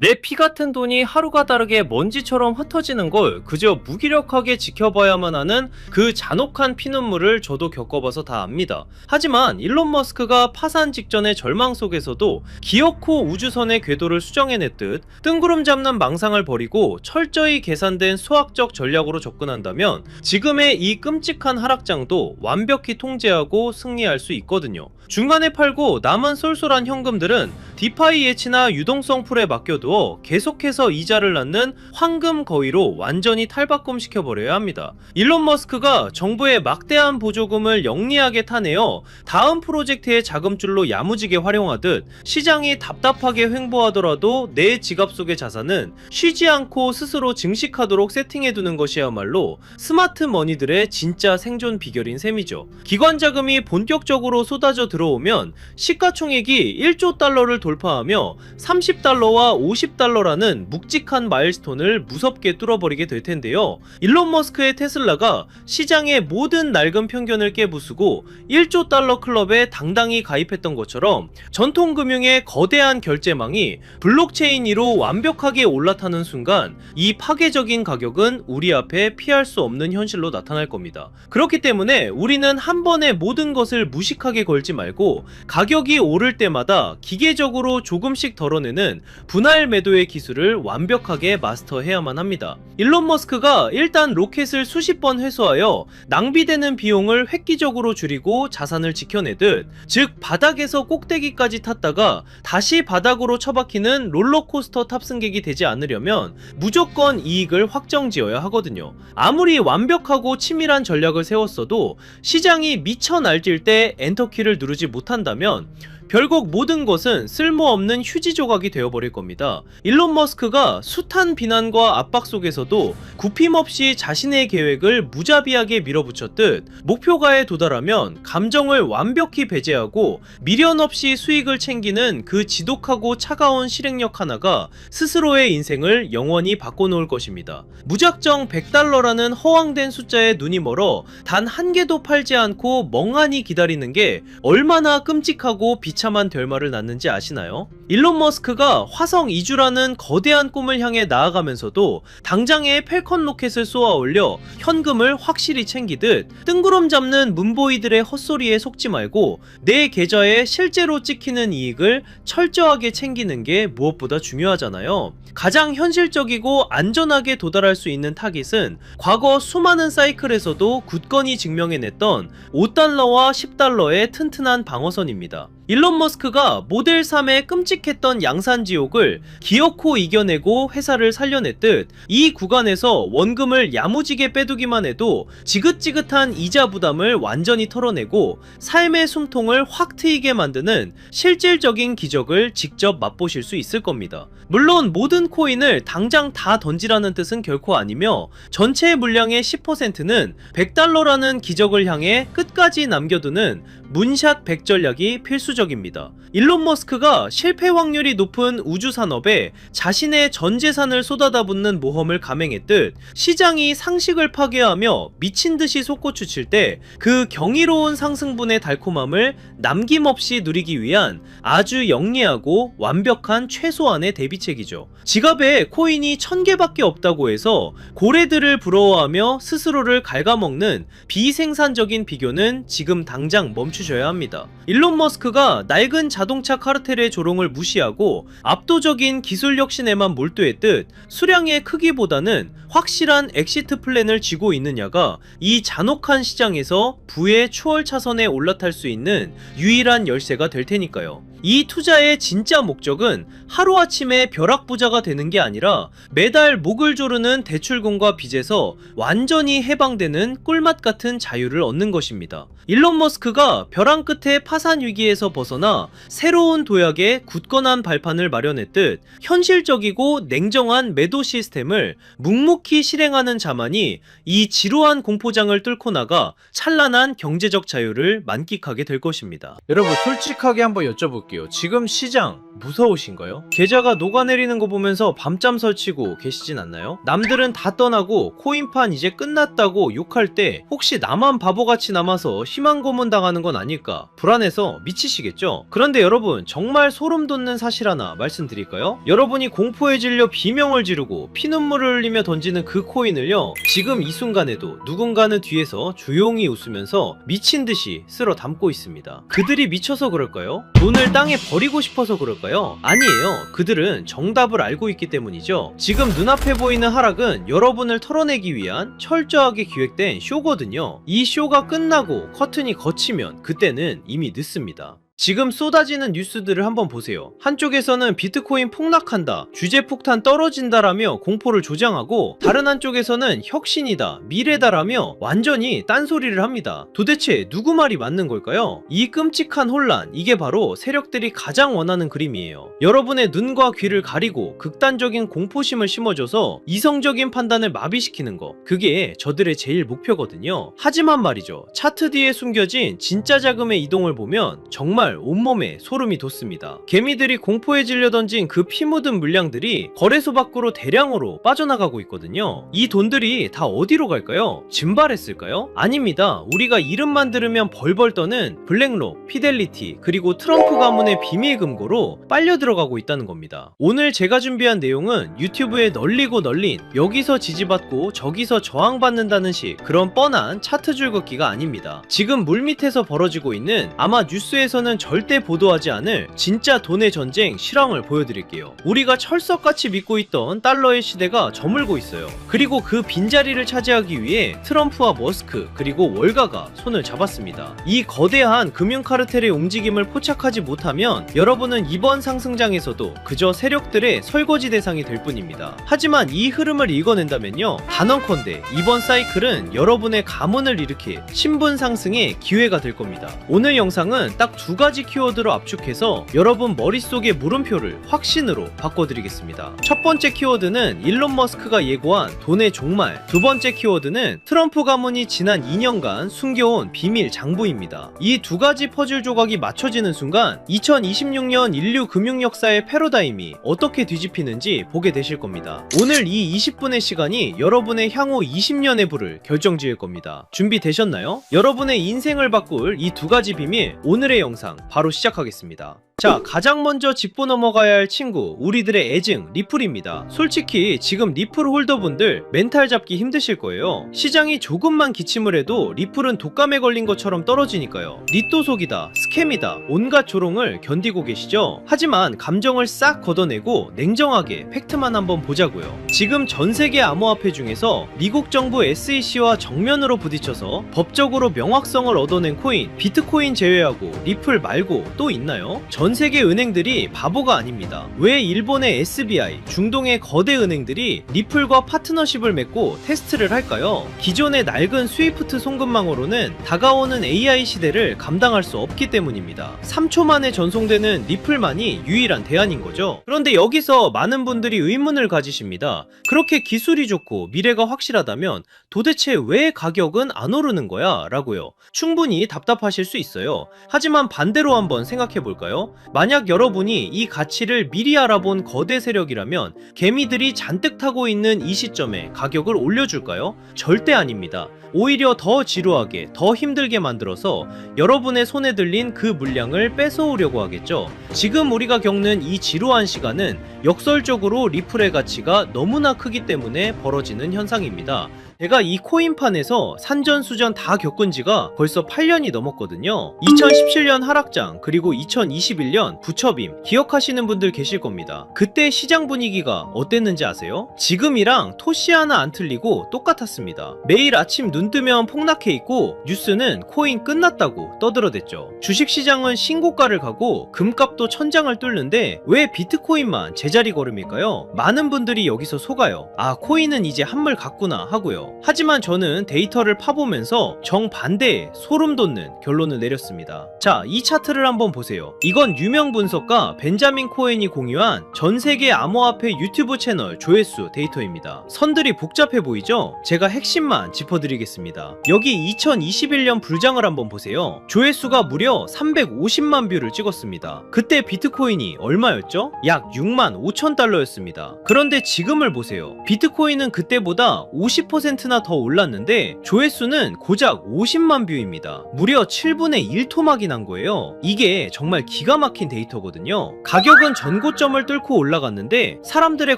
내 피 같은 돈이 하루가 다르게 먼지처럼 흩어지는 걸 그저 무기력하게 지켜봐야만 하는 그 잔혹한 피눈물을 저도 겪어봐서 다 압니다. 하지만 일론 머스크가 파산 직전의 절망 속에서도 기어코 우주선의 궤도를 수정해냈듯 뜬구름 잡는 망상을 버리고 철저히 계산된 수학적 전략으로 접근한다면 지금의 이 끔찍한 하락장도 완벽히 통제하고 승리할 수 있거든요. 중간에 팔고 남은 쏠쏠한 현금들은 디파이 예치나 유동성 풀에 맡겨두어 계속해서 이자를 낳는 황금 거위로 완전히 탈바꿈시켜버려야 합니다. 일론 머스크가 정부의 막대한 보조금을 영리하게 타내어 다음 프로젝트의 자금줄로 야무지게 활용하듯 시장이 답답하게 횡보하더라도 내 지갑 속의 자산은 쉬지 않고 스스로 증식하도록 세팅해두는 것이야말로 스마트 머니들의 진짜 생존 비결인 셈이죠. 기관 자금이 본격적으로 쏟아져 들어오면 시가총액이 1조 달러를 돌파하며 30달러와 50달러라는 묵직한 마일스톤을 무섭게 뚫어버리게 될 텐데요. 일론 머스크의 테슬라가 시장의 모든 낡은 편견을 깨부수고 1조 달러 클럽에 당당히 가입했던 것처럼 전통금융의 거대한 결제망이 블록체인 위로 완벽하게 올라타는 순간 이 파괴적인 가격은 우리 앞에 피할 수 없는 현실로 나타날 겁니다. 그렇기 때문에 우리는 한 번에 모든 것을 무식하게 걸지 말고 가격이 오를 때마다 기계적으로 조금씩 덜어내는 분할 매도의 기술을 완벽하게 마스터해야만 합니다. 일론 머스크가 일단 로켓을 수십 번 회수하여 낭비되는 비용을 획기적으로 줄이고 자산을 지켜내듯, 즉 바닥에서 꼭대기까지 탔다가 다시 바닥으로 처박히는 롤러코스터 탑승객이 되지 않으려면 무조건 이익을 확정지어야 하거든요. 아무리 완벽하고 치밀한 전략을 세웠어도 시장이 미쳐 날뛸 때 엔터키를 누르지 못한다면 결국 모든 것은 쓸모없는 휴지 조각이 되어버릴 겁니다. 일론 머스크가 숱한 비난과 압박 속에서도 굽힘없이 자신의 계획을 무자비하게 밀어붙였듯, 목표가에 도달하면 감정을 완벽히 배제하고 미련 없이 수익을 챙기는 그 지독하고 차가운 실행력 하나가 스스로의 인생을 영원히 바꿔놓을 것입니다. 무작정 100달러라는 허황된 숫자에 눈이 멀어 단 한 개도 팔지 않고 멍하니 기다리는 게 얼마나 끔찍하고 비참한 결말을 낳는지 아시나요? 일론 머스크가 화성 이주라는 거대한 꿈을 향해 나아가면서도 당장에 펠컨 로켓을 쏘아 올려 현금을 확실히 챙기듯 뜬구름 잡는 문보이들의 헛소리에 속지 말고 내 계좌에 실제로 찍히는 이익을 철저하게 챙기는 게 무엇보다 중요하잖아요. 가장 현실적이고 안전하게 도달할 수 있는 타깃은 과거 수많은 사이클에서도 굳건히 증명해냈던 5달러와 10달러의 튼튼한 방어선입니다. 일론 머스크가 모델 3의 끔찍했던 양산지옥을 기어코 이겨내고 회사를 살려냈듯, 이 구간에서 원금을 야무지게 빼두기만 해도 지긋지긋한 이자 부담을 완전히 털어내고 삶의 숨통을 확 트이게 만드는 실질적인 기적을 직접 맛보실 수 있을 겁니다. 물론 모든 코인을 당장 다 던지라는 뜻은 결코 아니며 전체 물량의 10%는 100달러라는 기적을 향해 끝까지 남겨두는 문샷 100 전략이 필수적입니다. 일론 머스크가 실패 확률이 높은 우주 산업에 자신의 전 재산을 쏟아다 붓는 모험을 감행했듯, 시장이 상식을 파괴하며 미친듯이 솟구쳐 칠 때 그 경이로운 상승분의 달콤함을 남김없이 누리기 위한 아주 영리하고 완벽한 최소한의 대비책이죠. 지갑에 코인이 1000개밖에 없다고 해서 고래들을 부러워하며 스스로를 갉아먹는 비생산적인 비교는 지금 당장 멈추셔야 합니다. 일론 머스크가 낡은 자동차 카르텔의 조롱을 무시하고 압도적인 기술 혁신에만 몰두했듯 수량의 크기보다는 확실한 엑시트 플랜을 쥐고 있느냐가 이 잔혹한 시장에서 부의 추월 차선에 올라탈 수 있는 유일한 열쇠가 될 테니까요. 이 투자의 진짜 목적은 하루아침에 벼락부자가 되는 게 아니라 매달 목을 조르는 대출금과 빚에서 완전히 해방되는 꿀맛 같은 자유를 얻는 것입니다. 일론 머스크가 벼랑 끝에 파산 위기에서 벗어나 새로운 도약의 굳건한 발판을 마련했듯, 현실적이고 냉정한 매도 시스템을 묵묵히 실행하는 자만이 이 지루한 공포장을 뚫고 나가 찬란한 경제적 자유를 만끽하게 될 것입니다. 여러분 솔직하게 한번 여쭤볼게요. 물어볼게요. 지금 시장 무서우신가요? 계좌가 녹아내리는 거 보면서 밤잠 설치고 계시진 않나요? 남들은 다 떠나고 코인판 이제 끝났다고 욕할 때 혹시 나만 바보같이 남아서 희망 고문 당하는 건 아닐까 불안해서 미치시겠죠? 그런데 여러분, 정말 소름 돋는 사실 하나 말씀드릴까요? 여러분이 공포에 질려 비명을 지르고 피눈물을 흘리며 던지는 그 코인을요, 지금 이 순간에도 누군가는 뒤에서 조용히 웃으면서 미친 듯이 쓸어 담고 있습니다. 그들이 미쳐서 그럴까요? 돈을 땅에 버리고 싶어서 그럴까요? 아니에요. 그들은 정답을 알고 있기 때문이죠. 지금 눈앞에 보이는 하락은 여러분을 털어내기 위한 철저하게 기획된 쇼거든요. 이 쇼가 끝나고 커튼이 걷히면 그때는 이미 늦습니다. 지금 쏟아지는 뉴스들을 한번 보세요. 한쪽에서는 비트코인 폭락한다, 주제 폭탄 떨어진다라며 공포를 조장하고, 다른 한쪽에서는 혁신이다, 미래다라며 완전히 딴소리를 합니다. 도대체 누구 말이 맞는 걸까요? 이 끔찍한 혼란, 이게 바로 세력들이 가장 원하는 그림이에요. 여러분의 눈과 귀를 가리고 극단적인 공포심을 심어줘서 이성적인 판단을 마비시키는 거, 그게 저들의 제일 목표거든요. 하지만 말이죠, 차트 뒤에 숨겨진 진짜 자금의 이동을 보면 정말 온몸에 소름이 돋습니다. 개미들이 공포에 질려 던진 그 피 묻은 물량들이 거래소 밖으로 대량으로 빠져나가고 있거든요. 이 돈들이 다 어디로 갈까요? 증발했을까요? 아닙니다. 우리가 이름만 들으면 벌벌 떠는 블랙록, 피델리티, 그리고 트럼프 가문의 비밀 금고로 빨려 들어가고 있다는 겁니다. 오늘 제가 준비한 내용은 유튜브에 널리고 널린 여기서 지지받고 저기서 저항받는다는 식 그런 뻔한 차트 줄긋기가 아닙니다. 지금 물밑에서 벌어지고 있는, 아마 뉴스에서는 절대 보도하지 않을 진짜 돈의 전쟁 실황을 보여드릴게요. 우리가 철석같이 믿고 있던 달러의 시대가 저물고 있어요. 그리고 그 빈자리를 차지하기 위해 트럼프와 머스크 그리고 월가가 손을 잡았습니다. 이 거대한 금융카르텔의 움직임을 포착하지 못하면 여러분은 이번 상승장에서도 그저 세력들의 설거지 대상이 될 뿐입니다. 하지만 이 흐름을 읽어낸다면요, 단언컨대 이번 사이클은 여러분의 가문을 일으킬 신분 상승의 기회가 될 겁니다. 오늘 영상은 딱 두 가지 키워드로 압축해서 여러분 머릿속의 물음표를 확신으로 바꿔드리겠습니다. 첫 번째 키워드는 일론 머스크가 예고한 돈의 종말, 두 번째 키워드는 트럼프 가문이 지난 2년간 숨겨온 비밀 장부입니다. 이 두 가지 퍼즐 조각이 맞춰지는 순간 2026년 인류 금융 역사의 패러다임이 어떻게 뒤집히는지 보게 되실 겁니다. 오늘 이 20분의 시간이 여러분의 향후 20년의 부를 결정지을 겁니다. 준비되셨나요? 여러분의 인생을 바꿀 이 두 가지 비밀, 오늘의 영상 바로 시작하겠습니다. 자, 가장 먼저 짚고 넘어가야 할 친구, 우리들의 애증 리플입니다. 솔직히 지금 리플 홀더분들 멘탈 잡기 힘드실 거예요. 시장이 조금만 기침을 해도 리플은 독감에 걸린 것처럼 떨어지니까요. 리또속이다, 스캠이다, 온갖 조롱을 견디고 계시죠? 하지만 감정을 싹 걷어내고 냉정하게 팩트만 한번 보자고요. 지금 전세계 암호화폐 중에서 미국 정부 SEC와 정면으로 부딪혀서 법적으로 명확성을 얻어낸 코인, 비트코인 제외하고 리플 말고 또 있나요? 전세계 은행들이 바보가 아닙니다. 왜 일본의 SBI, 중동의 거대 은행들이 리플과 파트너십을 맺고 테스트를 할까요? 기존의 낡은 스위프트 송금망으로는 다가오는 AI 시대를 감당할 수 없기 때문입니다. 3초 만에 전송되는 리플만이 유일한 대안인 거죠. 그런데 여기서 많은 분들이 의문을 가지십니다. 그렇게 기술이 좋고 미래가 확실하다면 도대체 왜 가격은 안 오르는 거야? 라고요. 충분히 답답하실 수 있어요. 하지만 반대로 한번 생각해 볼까요? 만약 여러분이 이 가치를 미리 알아본 거대 세력이라면 개미들이 잔뜩 타고 있는 이 시점에 가격을 올려줄까요? 절대 아닙니다. 오히려 더 지루하게, 더 힘들게 만들어서 여러분의 손에 들린 그 물량을 뺏어오려고 하겠죠. 지금 우리가 겪는 이 지루한 시간은 역설적으로 리플의 가치가 너무나 크기 때문에 벌어지는 현상입니다. 제가 이 코인판에서 산전수전 다 겪은 지가 벌써 8년이 넘었거든요. 2017년 하락장, 그리고 2021년 부처빔 기억하시는 분들 계실 겁니다. 그때 시장 분위기가 어땠는지 아세요? 지금이랑 토시 하나 안 틀리고 똑같았습니다. 매일 아침 눈 뜨면 폭락해 있고 뉴스는 코인 끝났다고 떠들어댔죠. 주식시장은 신고가를 가고 금값도 천장을 뚫는데 왜 비트코인만 제자리 걸음일까요? 많은 분들이 여기서 속아요. 아, 코인은 이제 한물 갔구나 하고요. 거예요. 하지만 저는 데이터를 파보면서 정반대의 소름 돋는 결론을 내렸습니다. 자, 이 차트를 한번 보세요. 이건 유명 분석가 벤자민 코엔이 공유한 전세계 암호화폐 유튜브 채널 조회수 데이터입니다. 선들이 복잡해 보이죠? 제가 핵심만 짚어드리겠습니다. 여기 2021년 불장을 한번 보세요. 조회수가 무려 350만 뷰를 찍었습니다. 그때 비트코인이 얼마였죠? 약 6만 5천 달러였습니다. 그런데 지금을 보세요. 비트코인은 그때보다 50%나 더 올랐는데 조회수는 고작 50만 뷰입니다. 무려 7분의 1토막이 난 거예요. 이게 정말 기가 막힌 데이터거든요. 가격은 전고점을 뚫고 올라갔는데 사람들의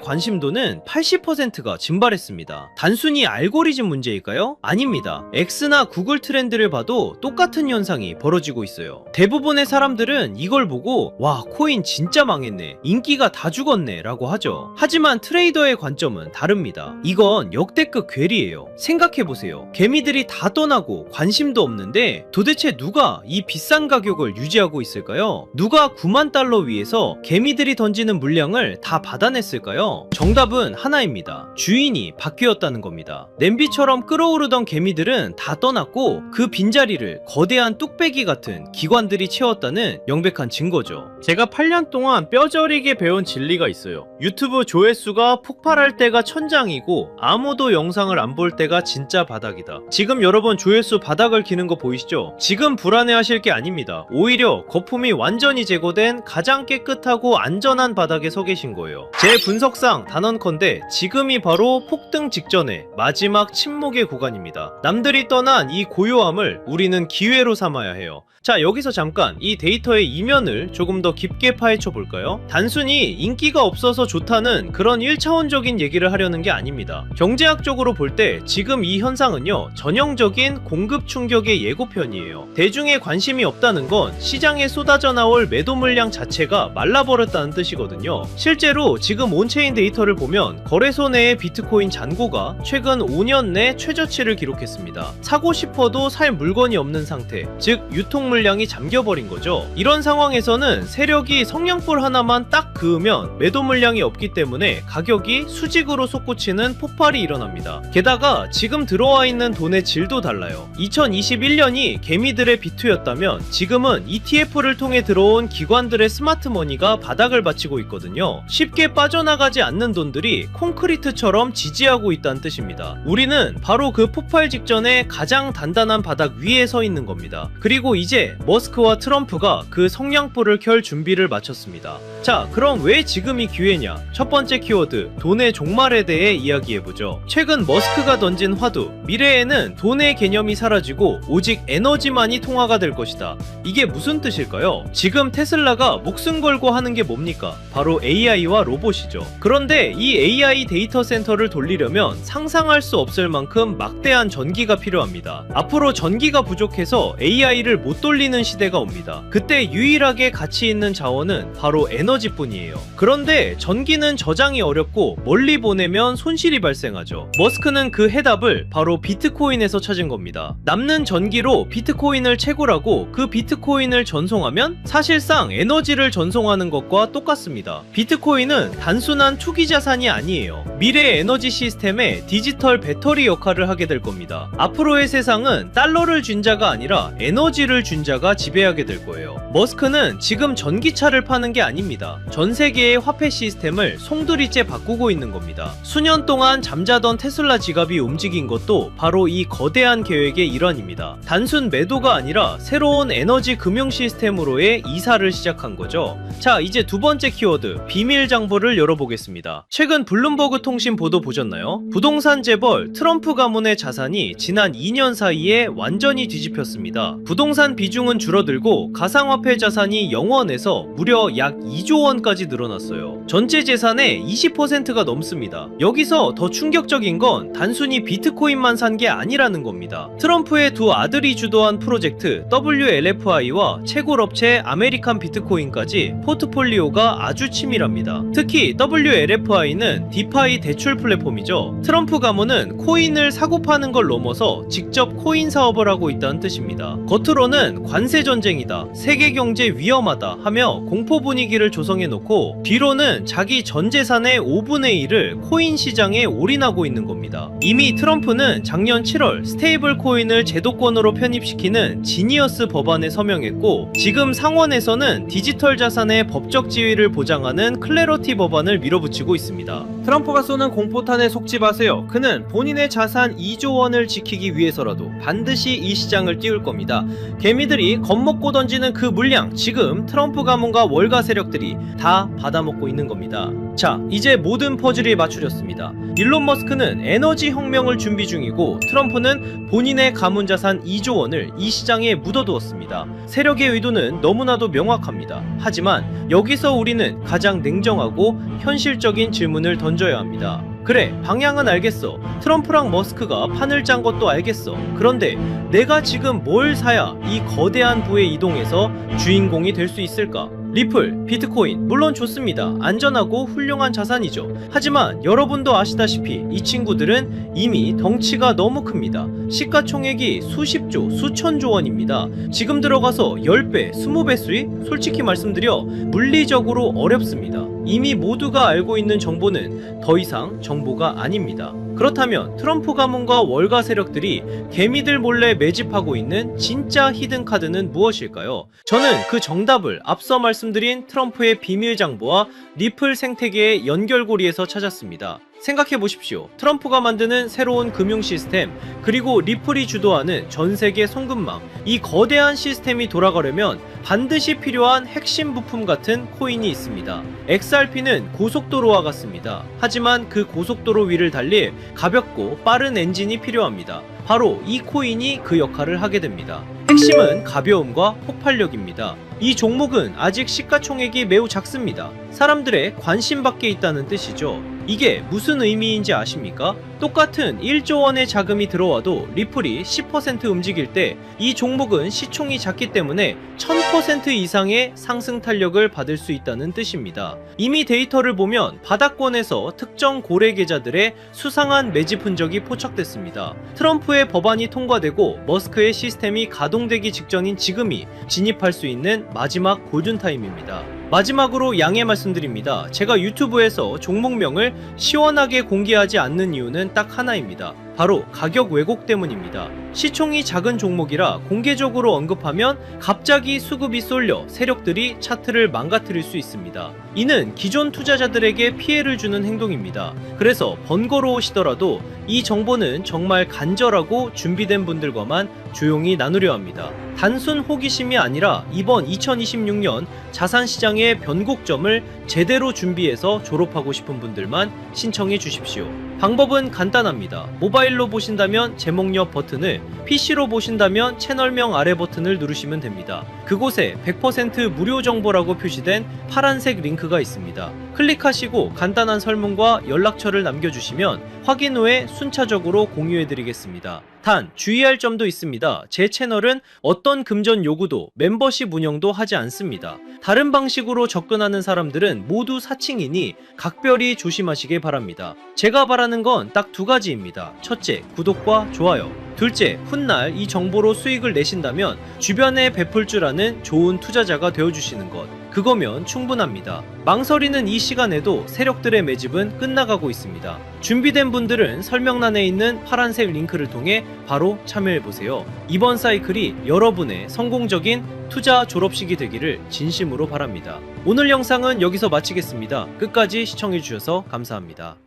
관심도는 80%가 증발했습니다. 단순히 알고리즘 문제일까요? 아닙니다. X나 구글 트렌드를 봐도 똑같은 현상이 벌어지고 있어요. 대부분의 사람들은 이걸 보고 와, 코인 진짜 망했네, 인기가 다 죽었네 라고 하죠. 하지만 트레이더의 관점은 다릅니다. 이건 역대급 괴리예요. 생각해보세요. 개미들이 다 떠나고 관심도 없는데 도대체 누가 이 비싼 가격을 유지하고 있을까요? 누가 9만 달러 위에서 개미들이 던지는 물량을 다 받아냈을까요? 정답은 하나입니다. 주인이 바뀌었다는 겁니다. 냄비처럼 끓어오르던 개미들은 다 떠났고 그 빈자리를 거대한 뚝배기 같은 기관들이 채웠다는 명백한 증거죠. 제가 8년 동안 뼈저리게 배운 진리가 있어요. 유튜브 조회수가 폭발할 때가 천장이고 아무도 영상을 안 볼 때가 진짜 바닥이다. 지금 여러분 조회수 바닥을 기는 거 보이시죠? 지금 불안해하실 게 아닙니다. 오히려 거품이 완전히 제거된 가장 깨끗하고 안전한 바닥에 서 계신 거예요. 제 분석상 단언컨대 지금이 바로 폭등 직전의 마지막 침묵의 구간입니다. 남들이 떠난 이 고요함을 우리는 기회로 삼아야 해요. 자, 여기서 잠깐 이 데이터의 이면을 조금 더 깊게 파헤쳐 볼까요? 단순히 인기가 없어서 좋다는 그런 1차원적인 얘기를 하려는 게 아닙니다. 경제학적으로 볼 때 지금 이 현상은요, 전형적인 공급 충격의 예고편이에요. 대중의 관심이 없다는 건 시장에 쏟아져 나올 매도 물량 자체가 말라버렸다는 뜻이거든요. 실제로 지금 온체인 데이터를 보면 거래소 내의 비트코인 잔고가 최근 5년 내 최저치를 기록했습니다. 사고 싶어도 살 물건이 없는 상태, 즉 유통 물량이 잠겨버린 거죠. 이런 상황에서는 세력이 성냥불 하나만 딱 그으면 매도 물량이 없기 때문에 가격이 수직으로 솟구치는 폭발이 일어납니다. 게다가 지금 들어와 있는 돈의 질도 달라요. 2021년이 개미들의 비투였다면 지금은 ETF를 통해 들어온 기관들의 스마트머니가 바닥을 받치고 있거든요. 쉽게 빠져나가지 않는 돈들이 콘크리트처럼 지지하고 있다는 뜻입니다. 우리는 바로 그 폭발 직전에 가장 단단한 바닥 위에 서 있는 겁니다. 그리고 이제 머스크와 트럼프가 그 성냥불을 켤 준비를 마쳤습니다. 자, 그럼 왜 지금이 기회냐? 첫 번째 키워드, 돈의 종말에 대해 이야기해보죠. 최근 머스크가 던진 화두, 미래에는 돈의 개념이 사라지고 오직 에너지만이 통화가 될 것이다. 이게 무슨 뜻일까요? 지금 테슬라가 목숨 걸고 하는 게 뭡니까? 바로 AI와 로봇이죠. 그런데 이 AI 데이터 센터를 돌리려면 상상할 수 없을 만큼 막대한 전기가 필요합니다. 앞으로 전기가 부족해서 AI를 못 돌리는 시대가 옵니다. 그때 유일하게 가치 있는 자원은 바로 에너지뿐이에요. 그런데 전기는 저장이 어렵고 멀리 보내면 손실이 발생하죠. 머스크는 그 해답을 바로 비트코인에서 찾은 겁니다. 남는 전기로 비트코인을 채굴하고 그 비트코인을 전송하면 사실상 에너지를 전송하는 것과 똑같습니다. 비트코인은 단순한 투기 자산이 아니에요. 미래의 에너지 시스템의 디지털 배터리 역할을 하게 될 겁니다. 앞으로의 세상은 달러를 준 자가 아니라 에너지를 준 자가 지배하게 될 거예요. 머스크는 지금 전기차를 파는 게 아닙니다. 전 세계의 화폐 시스템을 송두리째 바꾸고 있는 겁니다. 수년 동안 잠자던 테슬라 지갑이 움직인 것도 바로 이 거대한 계획의 일환입니다. 단순 매도가 아니라 새로운 에너지 금융 시스템으로의 이사를 시작한 거죠. 자, 이제 두 번째 키워드, 비밀 장부를 열어보겠습니다. 최근 블룸버그 통신 보도 보셨나요? 부동산 재벌 트럼프 가문의 자산이 지난 2년 사이에 완전히 뒤집혔습니다. 부동산 비중은 줄어들고 가상화폐 자산이 0원에서 무려 약 2조 원까지 늘어났어요. 전체 재산의 20%가 넘습니다. 여기서 더 충격적인 건 단순히 비트코인만 산 게 아니라는 겁니다. 트럼프의 두 아들이 주도한 프로젝트 WLFI와 채굴업체 아메리칸 비트코인까지 포트폴리오가 아주 치밀합니다. 특히 WLFI는 디파이 대출 플랫폼이죠. 트럼프 가문은 코인을 사고 파는 걸 넘어서 직접 코인 사업을 하고 있다는 뜻입니다. 겉으로는 트럼프는 관세 전쟁이다, 세계 경제 위험하다 하며 공포 분위기를 조성해 놓고 뒤로는 자기 전 재산의 5분의 1을 코인 시장에 올인하고 있는 겁니다. 이미 트럼프는 작년 7월 스테이블 코인을 제도권으로 편입시키는 지니어스 법안에 서명했고, 지금 상원에서는 디지털 자산의 법적 지위를 보장하는 클래러티 법안을 밀어붙이고 있습니다. 트럼프가 쏘는 공포탄에 속지 마세요. 그는 본인의 자산 2조 원을 지키기 위해서라도 반드시 이 시장을 띄울 겁니다. 개미들이 겁먹고 던지는 그 물량, 지금 트럼프 가문과 월가 세력들이 다 받아먹고 있는 겁니다. 자, 이제 모든 퍼즐이 맞춰졌습니다. 일론 머스크는 에너지 혁명을 준비 중이고, 트럼프는 본인의 가문 자산 2조 원을 이 시장에 묻어두었습니다. 세력의 의도는 너무나도 명확합니다. 하지만 여기서 우리는 가장 냉정하고 현실적인 질문을 던져야 합니다. 그래, 방향은 알겠어. 트럼프랑 머스크가 판을 짠 것도 알겠어. 그런데 내가 지금 뭘 사야 이 거대한 부에 이동해서 주인공이 될 수 있을까? 리플, 비트코인, 물론 좋습니다. 안전하고 훌륭한 자산이죠. 하지만 여러분도 아시다시피 이 친구들은 이미 덩치가 너무 큽니다. 시가총액이 수십조, 수천조 원입니다. 지금 들어가서 10배, 20배 수익? 솔직히 말씀드려 물리적으로 어렵습니다. 이미 모두가 알고 있는 정보는 더 이상 정보가 아닙니다. 그렇다면 트럼프 가문과 월가 세력들이 개미들 몰래 매집하고 있는 진짜 히든 카드는 무엇일까요? 저는 그 정답을 앞서 말씀드린 트럼프의 비밀 장부와 리플 생태계의 연결고리에서 찾았습니다. 생각해 보십시오. 트럼프가 만드는 새로운 금융 시스템, 그리고 리플이 주도하는 전 세계 송금망, 이 거대한 시스템이 돌아가려면 반드시 필요한 핵심 부품 같은 코인이 있습니다. XRP는 고속도로와 같습니다. 하지만 그 고속도로 위를 달릴 가볍고 빠른 엔진이 필요합니다. 바로 이 코인이 그 역할을 하게 됩니다. 핵심은 가벼움과 폭발력입니다. 이 종목은 아직 시가총액이 매우 작습니다. 사람들의 관심 밖에 있다는 뜻이죠. 이게 무슨 의미인지 아십니까? 똑같은 1조 원의 자금이 들어와도 리플이 10% 움직일 때 이 종목은 시총이 작기 때문에 1000% 이상의 상승 탄력을 받을 수 있다는 뜻입니다. 이미 데이터를 보면 바닥권에서 특정 고래 계좌들의 수상한 매집 흔적이 포착됐습니다. 트럼프의 법안이 통과되고 머스크의 시스템이 가동되기 직전인 지금이 진입할 수 있는 마지막 골든타임입니다. 마지막으로 양해 말씀드립니다. 제가 유튜브에서 종목명을 시원하게 공개하지 않는 이유는 딱 하나입니다. 바로 가격 왜곡 때문입니다. 시총이 작은 종목이라 공개적으로 언급하면 갑자기 수급이 쏠려 세력들이 차트를 망가뜨릴 수 있습니다. 이는 기존 투자자들에게 피해를 주는 행동입니다. 그래서 번거로우시더라도 이 정보는 정말 간절하고 준비된 분들과만 조용히 나누려 합니다. 단순 호기심이 아니라 이번 2026년 자산시장의 변곡점을 제대로 준비해서 졸업하고 싶은 분들만 신청해 주십시오. 방법은 간단합니다. 모바일로 보신다면 제목 옆 버튼을, PC로 보신다면 채널명 아래 버튼을 누르시면 됩니다. 그곳에 100% 무료 정보라고 표시된 파란색 링크가 있습니다. 클릭하시고 간단한 설문과 연락처를 남겨주시면 확인 후에 순차적으로 공유해드리겠습니다. 단 주의할 점도 있습니다. 제 채널은 어떤 금전 요구도 멤버십 운영도 하지 않습니다. 다른 방식으로 접근하는 사람들은 모두 사칭이니 각별히 조심하시길 바랍니다. 제가 바라는 건 딱 두 가지입니다. 첫째, 구독과 좋아요. 둘째, 훗날 이 정보로 수익을 내신다면 주변에 베풀 줄 아는 좋은 투자자가 되어주시는 것, 그거면 충분합니다. 망설이는 이 시간에도 세력들의 매집은 끝나가고 있습니다. 준비된 분들은 설명란에 있는 파란색 링크를 통해 바로 참여해보세요. 이번 사이클이 여러분의 성공적인 투자 졸업식이 되기를 진심으로 바랍니다. 오늘 영상은 여기서 마치겠습니다. 끝까지 시청해주셔서 감사합니다.